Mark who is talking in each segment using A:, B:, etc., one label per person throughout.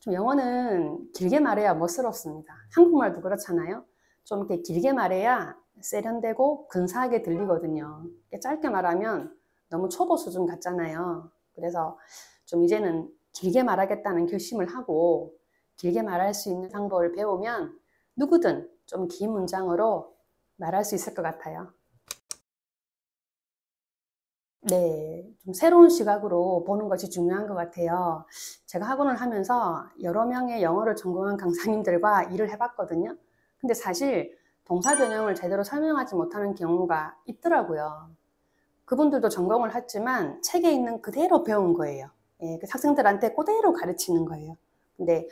A: 좀 영어는 길게 말해야 멋스럽습니다. 한국말도 그렇잖아요. 좀 이렇게 길게 말해야 세련되고 근사하게 들리거든요. 짧게 말하면 너무 초보 수준 같잖아요. 그래서 좀 이제는 길게 말하겠다는 결심을 하고 길게 말할 수 있는 방법을 배우면 누구든 좀 긴 문장으로 말할 수 있을 것 같아요. 네, 좀 새로운 시각으로 보는 것이 중요한 것 같아요. 제가 학원을 하면서 여러 명의 영어를 전공한 강사님들과 일을 해봤거든요. 근데 사실 동사 변형을 제대로 설명하지 못하는 경우가 있더라고요. 그분들도 전공을 했지만 책에 있는 그대로 배운 거예요. 예, 그 학생들한테 그대로 가르치는 거예요. 근데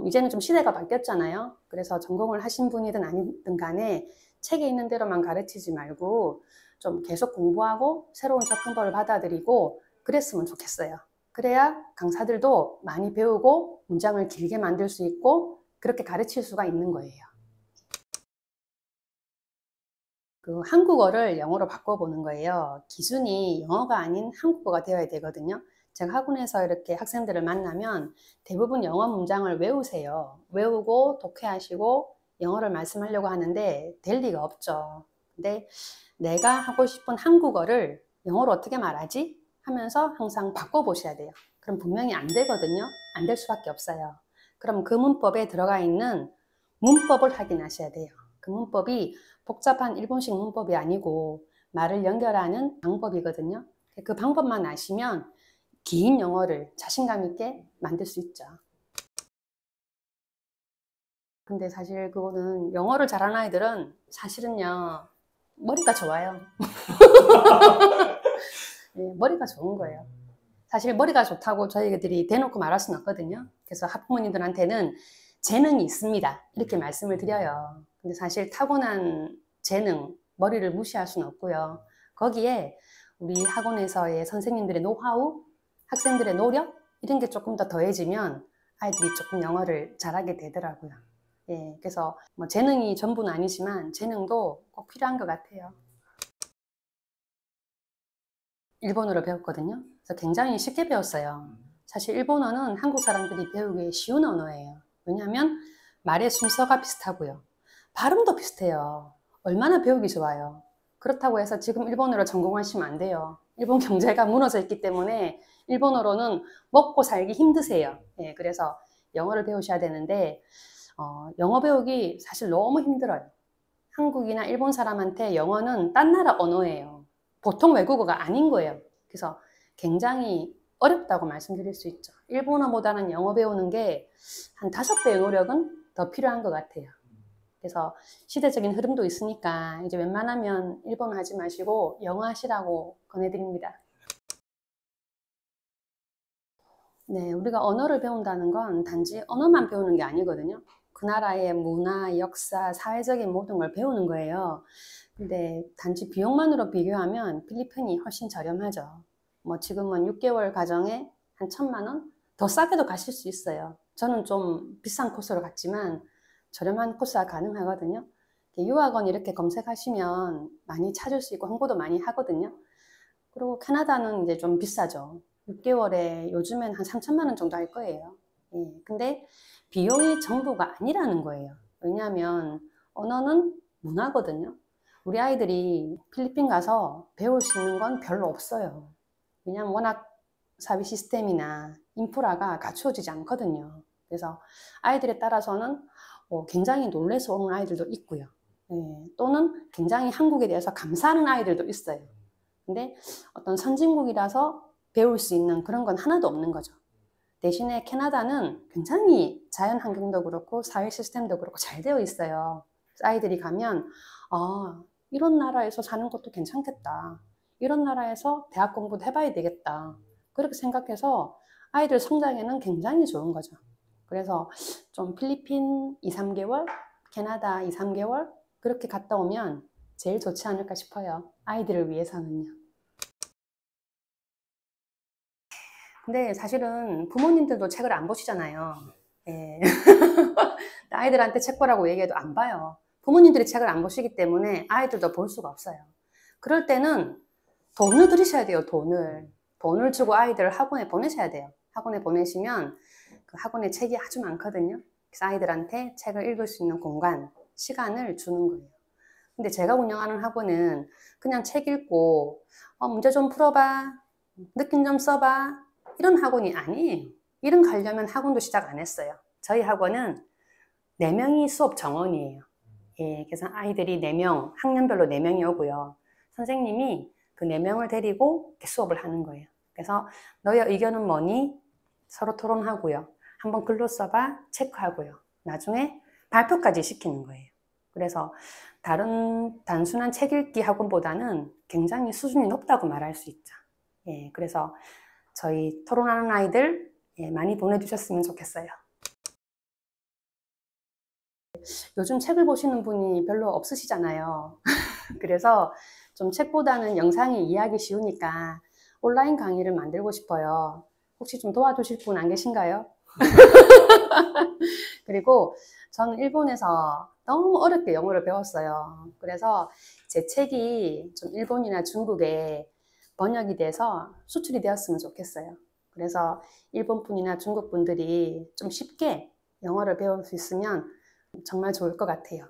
A: 이제는 좀 시대가 바뀌었잖아요. 그래서 전공을 하신 분이든 아니든 간에 책에 있는 대로만 가르치지 말고 좀 계속 공부하고 새로운 접근법을 받아들이고 그랬으면 좋겠어요. 그래야 강사들도 많이 배우고 문장을 길게 만들 수 있고 그렇게 가르칠 수가 있는 거예요. 그 한국어를 영어로 바꿔보는 거예요. 기준이 영어가 아닌 한국어가 되어야 되거든요. 제가 학원에서 이렇게 학생들을 만나면 대부분 영어 문장을 외우세요. 외우고 독해하시고 영어를 말씀하려고 하는데 될 리가 없죠. 근데 내가 하고 싶은 한국어를 영어로 어떻게 말하지? 하면서 항상 바꿔보셔야 돼요. 그럼 분명히 안 되거든요. 안 될 수밖에 없어요. 그럼 그 문법에 들어가 있는 문법을 확인하셔야 돼요. 그 문법이 복잡한 일본식 문법이 아니고 말을 연결하는 방법이거든요. 그 방법만 아시면 긴 영어를 자신감 있게 만들 수 있죠. 근데 사실 그거는 영어를 잘하는 아이들은 사실은요 머리가 좋아요. 네, 머리가 좋은 거예요. 사실 머리가 좋다고 저희들이 대놓고 말할 수는 없거든요. 그래서 학부모님들한테는 재능이 있습니다. 이렇게 말씀을 드려요. 근데 사실 타고난 재능, 머리를 무시할 수는 없고요. 거기에 우리 학원에서의 선생님들의 노하우, 학생들의 노력 이런 게 조금 더 더해지면 아이들이 조금 영어를 잘하게 되더라고요. 예, 그래서 뭐 재능이 전부는 아니지만 재능도 꼭 필요한 것 같아요. 일본어를 배웠거든요. 그래서 굉장히 쉽게 배웠어요. 사실 일본어는 한국 사람들이 배우기 쉬운 언어예요. 왜냐하면 말의 순서가 비슷하고요. 발음도 비슷해요. 얼마나 배우기 좋아요. 그렇다고 해서 지금 일본어를 전공하시면 안 돼요. 일본 경제가 무너져 있기 때문에 일본어로는 먹고 살기 힘드세요. 예, 그래서 영어를 배우셔야 되는데 영어 배우기 사실 너무 힘들어요. 한국이나 일본 사람한테 영어는 딴 나라 언어예요. 보통 외국어가 아닌 거예요. 그래서 굉장히 어렵다고 말씀드릴 수 있죠. 일본어보다는 영어 배우는 게 한 5배의 노력은 더 필요한 것 같아요. 그래서 시대적인 흐름도 있으니까 이제 웬만하면 일본어 하지 마시고 영어 하시라고 권해드립니다. 네, 우리가 언어를 배운다는 건 단지 언어만 배우는 게 아니거든요. 그 나라의 문화, 역사, 사회적인 모든 걸 배우는 거예요. 근데 단지 비용만으로 비교하면 필리핀이 훨씬 저렴하죠. 뭐 지금은 6개월 가정에 한 1,000만 원? 더 싸게도 가실 수 있어요. 저는 좀 비싼 코스로 갔지만 저렴한 코스가 가능하거든요. 유학원 이렇게 검색하시면 많이 찾을 수 있고 홍보도 많이 하거든요. 그리고 캐나다는 이제 좀 비싸죠. 6개월에 요즘엔 한 3,000만 원 정도 할 거예요. 예, 근데 비용이 전부가 아니라는 거예요. 왜냐하면 언어는 문화거든요. 우리 아이들이 필리핀 가서 배울 수 있는 건 별로 없어요. 왜냐하면 워낙 사회 시스템이나 인프라가 갖추어지지 않거든요. 그래서 아이들에 따라서는 굉장히 놀래서 오는 아이들도 있고요. 예, 또는 굉장히 한국에 대해서 감사하는 아이들도 있어요. 근데 어떤 선진국이라서 배울 수 있는 그런 건 하나도 없는 거죠. 대신에 캐나다는 굉장히 자연 환경도 그렇고 사회 시스템도 그렇고 잘 되어 있어요. 아이들이 가면 이런 나라에서 사는 것도 괜찮겠다. 이런 나라에서 대학 공부도 해봐야 되겠다. 그렇게 생각해서 아이들 성장에는 굉장히 좋은 거죠. 그래서 좀 필리핀 2, 3개월, 캐나다 2, 3개월 그렇게 갔다 오면 제일 좋지 않을까 싶어요. 아이들을 위해서는요. 근데 사실은 부모님들도 책을 안 보시잖아요. 예. 아이들한테 책 보라고 얘기해도 안 봐요. 부모님들이 책을 안 보시기 때문에 아이들도 볼 수가 없어요. 그럴 때는 돈을 들이셔야 돼요, 돈을. 돈을 주고 아이들을 학원에 보내셔야 돼요. 학원에 보내시면 그 학원에 책이 아주 많거든요. 그래서 아이들한테 책을 읽을 수 있는 공간, 시간을 주는 거예요. 근데 제가 운영하는 학원은 그냥 책 읽고 문제 좀 풀어봐, 느낌 좀 써봐, 이런 학원이 아니에요. 이런 거 하려면 학원도 시작 안 했어요. 저희 학원은 4명이 수업 정원이에요. 예, 그래서 아이들이 4명, 학년별로 4명이 오고요. 선생님이 그 4명을 데리고 수업을 하는 거예요. 그래서 너의 의견은 뭐니? 서로 토론하고요. 한번 글로 써봐, 체크하고요. 나중에 발표까지 시키는 거예요. 그래서 다른 단순한 책 읽기 학원보다는 굉장히 수준이 높다고 말할 수 있죠. 예, 그래서 저희 토론하는 아이들 많이 보내주셨으면 좋겠어요. 요즘 책을 보시는 분이 별로 없으시잖아요. 그래서 좀 책보다는 영상이 이해하기 쉬우니까 온라인 강의를 만들고 싶어요. 혹시 좀 도와주실 분 안 계신가요? 그리고 저는 일본에서 너무 어렵게 영어를 배웠어요. 그래서 제 책이 좀 일본이나 중국에 번역이 돼서 수출이 되었으면 좋겠어요. 그래서 일본 분이나 중국 분들이 좀 쉽게 영어를 배울 수 있으면 정말 좋을 것 같아요.